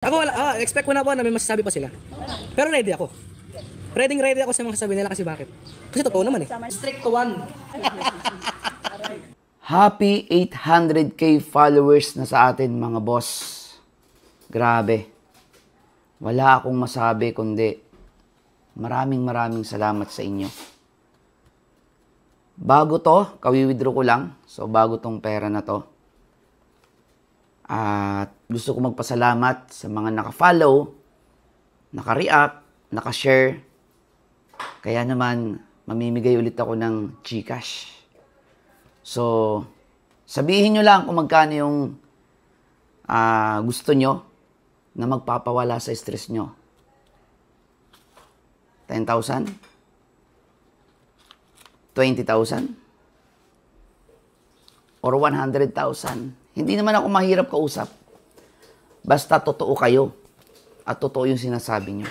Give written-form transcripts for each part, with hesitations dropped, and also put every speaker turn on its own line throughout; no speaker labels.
Ako wala, expect ko na po na may masasabi pa sila. Pero ready ako. Ready ako sa mga sasabihin nila kasi bakit? Kasi totoo naman eh. Strict to one.
Happy 800k followers na sa atin mga boss. Grabe. Wala akong masabi kundi maraming salamat sa inyo. Bago to, kawi-withdraw ko lang. So bago tong pera na to. At gusto ko magpasalamat sa mga naka-follow, naka-react, naka-share. Kaya naman, mamimigay ulit ako ng GCash. So, sabihin nyo lang kung magkano yung gusto nyo na magpapawala sa stress nyo. 10,000? 20,000? Or 100,000? Hindi naman ako mahirap kausap. Basta totoo kayo. At totoo yung sinasabi nyo.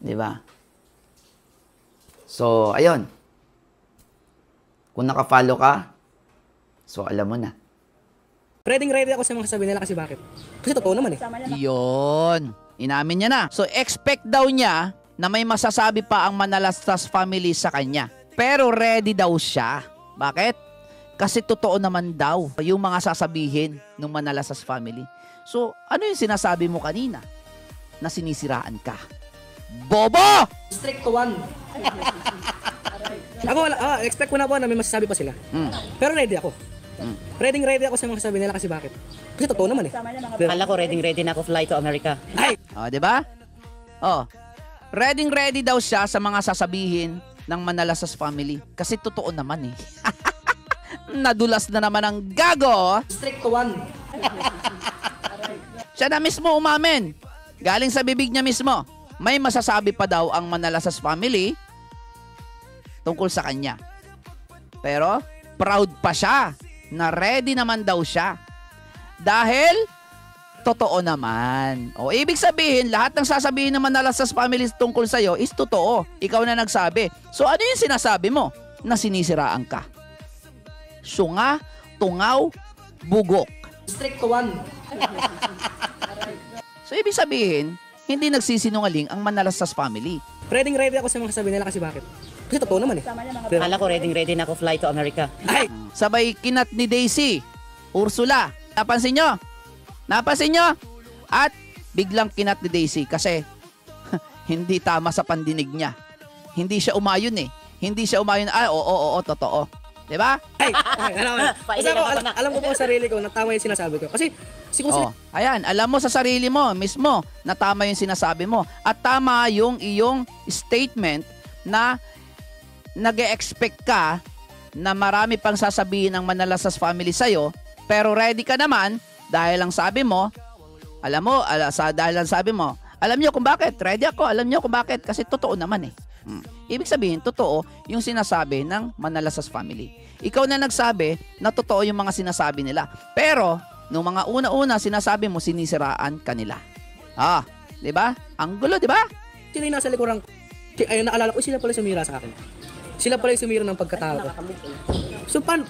Diba? So, ayun. Kung naka-follow ka, so alam mo na.
Ready ako sa mga sasabihin nila kasi bakit? Kasi totoo naman eh.
Yun. Inamin niya na. So, expect daw niya na may masasabi pa ang Manalastas family sa kanya. Pero ready daw siya. Bakit? Kasi totoo naman daw yung mga sasabihin ng Manalastas family. So, ano yung sinasabi mo kanina? Na sinisiraan ka. Bobo!
Strict to one. Ako wala, expect ko na po na may masasabi pa sila. Pero ready ako. Ready ako sa mga sasabihin nila kasi bakit? Kasi totoo naman eh.
Kala ko ready na ako fly to America.
Ay!
Di ba? Oh. Ready daw siya sa mga sasabihin ng Manalastas family. Kasi totoo naman eh. Nadulas na naman ang gago.
Strict to one.
Siya na mismo umamin. Galing sa bibig niya mismo. May masasabi pa daw ang Manalastas family tungkol sa kanya. Pero proud pa siya na ready naman daw siya. Dahil totoo naman. O ibig sabihin, lahat ng sasabihin ng Manalastas family tungkol sa'yo is totoo. Ikaw na nagsabi. So ano yung sinasabi mo? Na sinisiraan ka. Sunga, tungaw, bugok.
Strict to one.
So ibig sabihin, hindi nagsisinungaling ang Manalastas family.
Ready ako sa mga sasabihin nila kasi bakit? Kasi totoo naman eh.
Kala ko ready na ako fly to America.
Ay!
Sabay kinat ni Daisy, Ursula. Napansin nyo? Napansin nyo? At biglang kinat ni Daisy kasi hindi tama sa pandinig niya. Hindi siya umayon eh. Hindi siya umayon. Oo, totoo. Diba?
Ay! Alam ko po sa sarili ko na tama yung sinasabi ko. Kasi
ayan, alam mo sa sarili mo mismo na tama yung sinasabi mo. At tama yung iyong statement na nag-e-expect ka na marami pang sasabihin ng Manalastas family sa'yo, pero ready ka naman dahil lang sabi mo, dahil lang sabi mo, alam nyo kung bakit, ready ako, alam nyo kung bakit, kasi totoo naman eh. Ibig sabihin, totoo yung sinasabi ng Manalastas family. Ikaw na nagsabi na totoo yung mga sinasabi nila. Pero, nung mga una-una sinasabi mo, sinisiraan kanila. Di ba? Ang gulo, di ba?
sila yung nasa likuran. Ay, naalala ko, sila pala sumira sa akin. Sila pala yung sumira ng pagkatao ko. So, paano?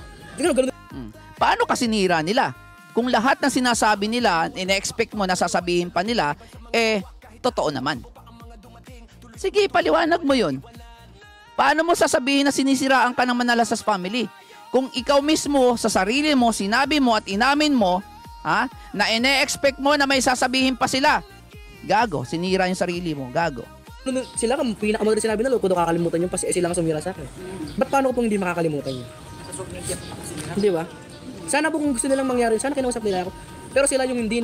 Paano kasi nira nila? Kung lahat ng sinasabi nila, ina-expect mo na sasabihin pa nila, totoo naman. Sige, paliwanag mo yun. Paano mo sasabihin na sinisiraan ka ng Manalastas family? Kung ikaw mismo, sa sarili mo, sinabi mo at inamin mo, na ine-expect mo na may sasabihin pa sila. Gago, sinira yung sarili mo. Gago.
Sila kung pinakamaganda sinabi na, kung kakalimutan yung sila nga sumira sa akin. Ba't paano ko pong hindi makakalimutan yun? Hindi ba? Sana po kung gusto nilang mangyari, sana kinausap nila ako. Pero sila yung hindi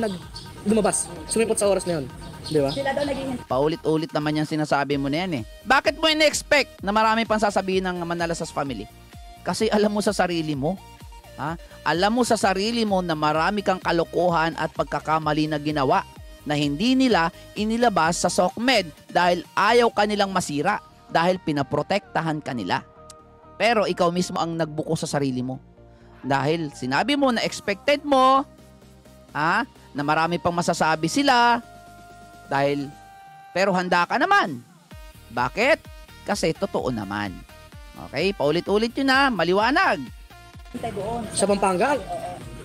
lumabas, sumipot sa oras na yun. Di ba?
Paulit-ulit naman yung sinasabi mo na yan eh. Bakit mo ina-expect na marami pang sasabihin ng Manalastas family? Kasi alam mo sa sarili mo. Alam mo sa sarili mo na marami kang kalokohan at pagkakamali na ginawa na hindi nila inilabas sa SOCMED dahil ayaw kanilang masira, dahil pinaprotektahan kanila. Pero ikaw mismo ang nagbuko sa sarili mo. Dahil sinabi mo na expected mo, na marami pang masasabi sila, pero handa ka naman. Bakit? Kasi totoo naman. Okay, paulit-ulit yun maliwanag.
Sa Pampanga,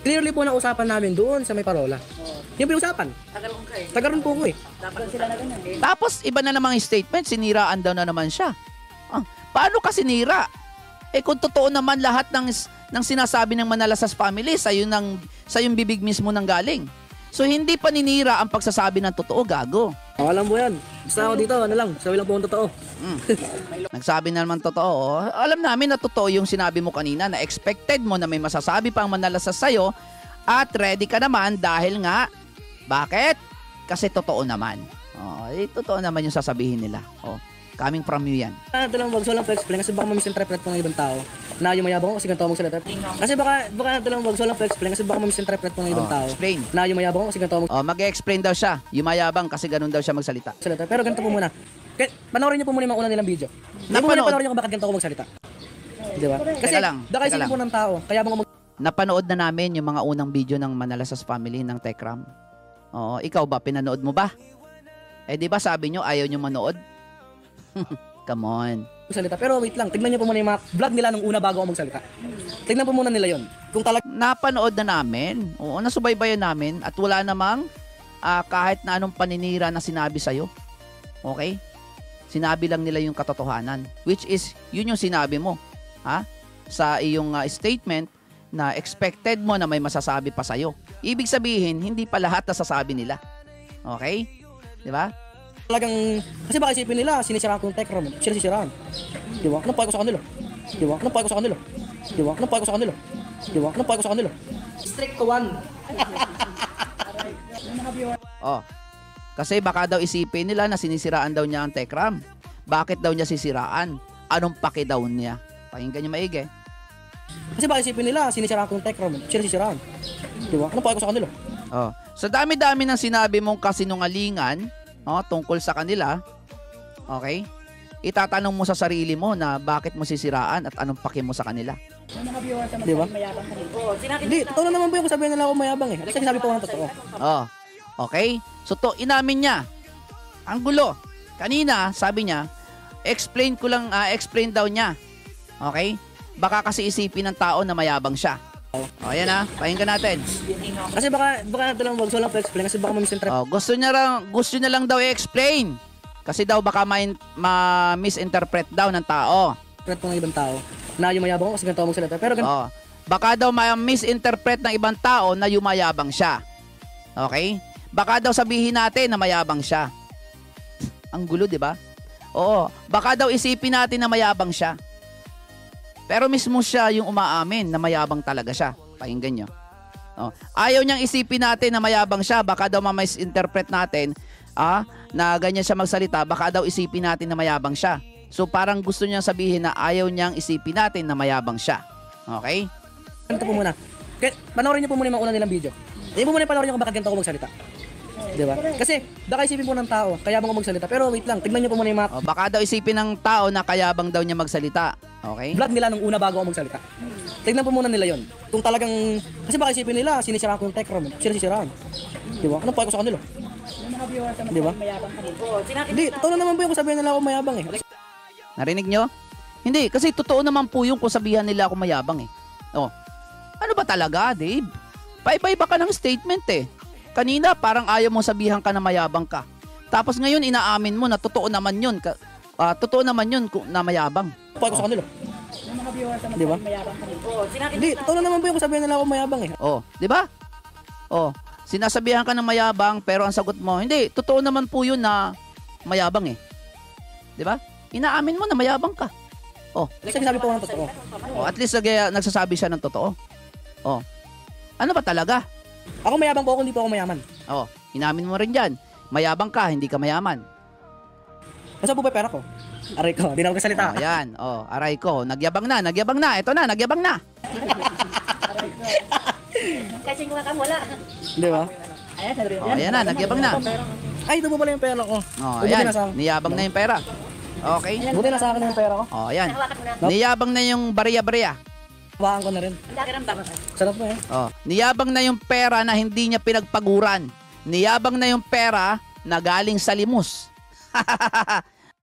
clearly po na usapan namin doon sa may parola. Yung pinag-usapan. Taga ron po ko eh.
Tapos, iba na namang statement, siniraan daw na naman siya. Paano ka sinira? Kung totoo naman lahat ng sinasabi ng Manalasas family, sa yung bibig mismo nang galing. So, hindi paninira ang pagsasabi ng totoo, gago.
Alam mo yan. Basta ako dito, ano lang, sabi lang po ang totoo.
Nagsabi na naman totoo. Alam namin na totoo yung sinabi mo kanina na expected mo na may masasabi pang Manalasas sa'yo at ready ka naman dahil nga, bakit? Kasi totoo naman. Totoo naman yung sasabihin nila. Coming from you yan.
Ito lang, wag so lang pa-explain kasi baka ma-misinterpret po ng ibang tao. Na yumayabang ako kasi ganito ako magsalita. Kasi baka ito lang, wag so lang pa-explain kasi baka ma-misinterpret po ng ibang tao.
Explain.
Na yumayabang ako kasi ganito ako
Mag-explain daw siya. Yumayabang kasi ganun daw siya magsalita.
magsalita. Pero ganito po muna. Panoorin niyo po muna yung mga una nilang video. Hindi po muna panoorin niyo kung bakit ganito ako magsalita. Di ba? Kasi baka isipin po ng tao, kaya bang
Napanood na namin yung mga unang video ng Manalasas family ng Tekram. Ikaw ba? Pinanood mo ba? Di ba sabi nyo ayaw nyo manood? Come on.
magsalita. Pero wait lang, tignan niyo po muna yung mga vlog nila nung una bago ako magsalita. Tignan po muna nila yon. Kung talaga
Napanood na namin. Oo, nasubaybayan namin at wala namang kahit na anong paninira na sinabi sa'yo. Okay? Sinabi lang nila yung katotohanan. Which is, yun yung sinabi mo. Sa iyong statement na expected mo na may masasabi pa sa'yo. Ibig sabihin, hindi pa lahat nasasabi nila. Okay? Di ba?
talagang, kasi baka isipin nila, sinisiraan ko yung Tekram. Sila sisiraan. Di ba? Anong pahay ko sa kanila? Di ba? Anong pahay ko sa kanila? Di ba? Anong pahay ko sa kanila? Di ba? Anong pahay ko sa kanila? Strict to one.
Kasi baka daw isipin nila na sinisiraan daw niya ang Tekram. Bakit daw niya sisiraan? Anong paki daw niya? Pakinggan niyo maigi.
Kasi baka isipin nila, sinisiraan ko yung Tekram. Sila sisiraan. Di ba? Anong pahay ko sa kanila?
Sa dami-dami ng sinabi mong kasinungalingan tungkol sa kanila, okay? Itatanong mo sa sarili mo na bakit mo sisiraan at anong paki mo sa kanila.
Di ba? Hindi, totoo na naman po yung sabihin nila ako mayabang eh. Kasi sinabi po ako ng totoo.
Okay? So inamin niya. Ang gulo. Kanina, sabi niya, explain daw niya. Okay? Baka kasi isipin ng tao na mayabang siya. Ayan pakinggan natin.
Kasi baka ito lang wag so lang pa-explain kasi baka ma-misinterpret.
Gusto niya lang daw i-explain. Kasi daw baka ma-misinterpret daw ng tao.
Po ng ibang tao na yumayabang ako kasi ganito ako magsalita. Pero
baka daw ma-misinterpret ng ibang tao na yumayabang siya. Okay? Baka daw sabihin natin na mayabang siya. Ang gulo, di ba? Oo. Baka daw isipin natin na mayabang siya. Pero mismo siya yung umaamin na mayabang talaga siya. Pakinggan nyo. Ayaw niyang isipin natin na mayabang siya. Baka daw ma-misinterpret natin na ganyan siya magsalita. Baka daw isipin natin na mayabang siya. So parang gusto niyang sabihin na ayaw niyang isipin natin na mayabang siya. Okay?
Ganito po muna. Panoorin niyo po muna yung mga una nilang video. Hindi po muna panoorin niyo kung bakit ganito ako magsalita. Di ba? Kasi baka isipin po ng tao, kayabang ako magsalita. Pero wait lang, tignan niyo po muna yung mga
baka daw isipin ng tao na kayabang daw niya magsalita. Okay?
vlog nila nung una bago ako magsalita. Tignan po muna nila yon. Kung talagang, kasi baka isipin nila, sinisiraan ko yung Tekram. Sila sisiraan. Di ba? Anong pahay ko sa kanila? Di ba? Hindi, totoo na naman po yung sabihin nila ako mayabang eh.
Narinig nyo? Hindi, kasi totoo naman po yung sabihan nila ako mayabang eh. Ano ba talaga, Dave? Paiba-iba ka ng statement eh. Kanina, parang ayaw mo sabihan ka na mayabang ka. Tapos ngayon, inaamin mo na totoo naman yun. Totoo naman yun na mayabang.
Pahay ko sa kanila. Di ba? Hindi, totoo na naman po yung sabihin nila ako mayabang eh.
Di ba? Sinasabihan ka ng mayabang, pero ang sagot mo, hindi, totoo naman po yun na mayabang eh. Di ba? Inaamin mo na mayabang ka.
Kasi sinabi po ako ng totoo.
At least nagsasabi siya ng totoo. Ano ba talaga?
Ako mayabang po ako, hindi po ako mayaman.
Inamin mo rin dyan. Mayabang ka, hindi ka mayaman.
Masa po ba pera ko? Aray ko, di na ako kasalita.
Yan. Aray ko. Nagyabang na. Ito na, nagyabang na.
Kasi kung wala.
Di ba?
Ayan na, nagyabang na.
Ay, ito po pala yung pera ko.
Ayan, niyabang na yung pera. Okay?
Buti na sa akin yung pera ko.
Ayan. Niyabang na yung bariya-bariya.
Hawakan ko na rin. Sarap mo eh.
Niyabang na yung pera na hindi niya pinagpaguran. Niyabang na yung pera na galing sa limus.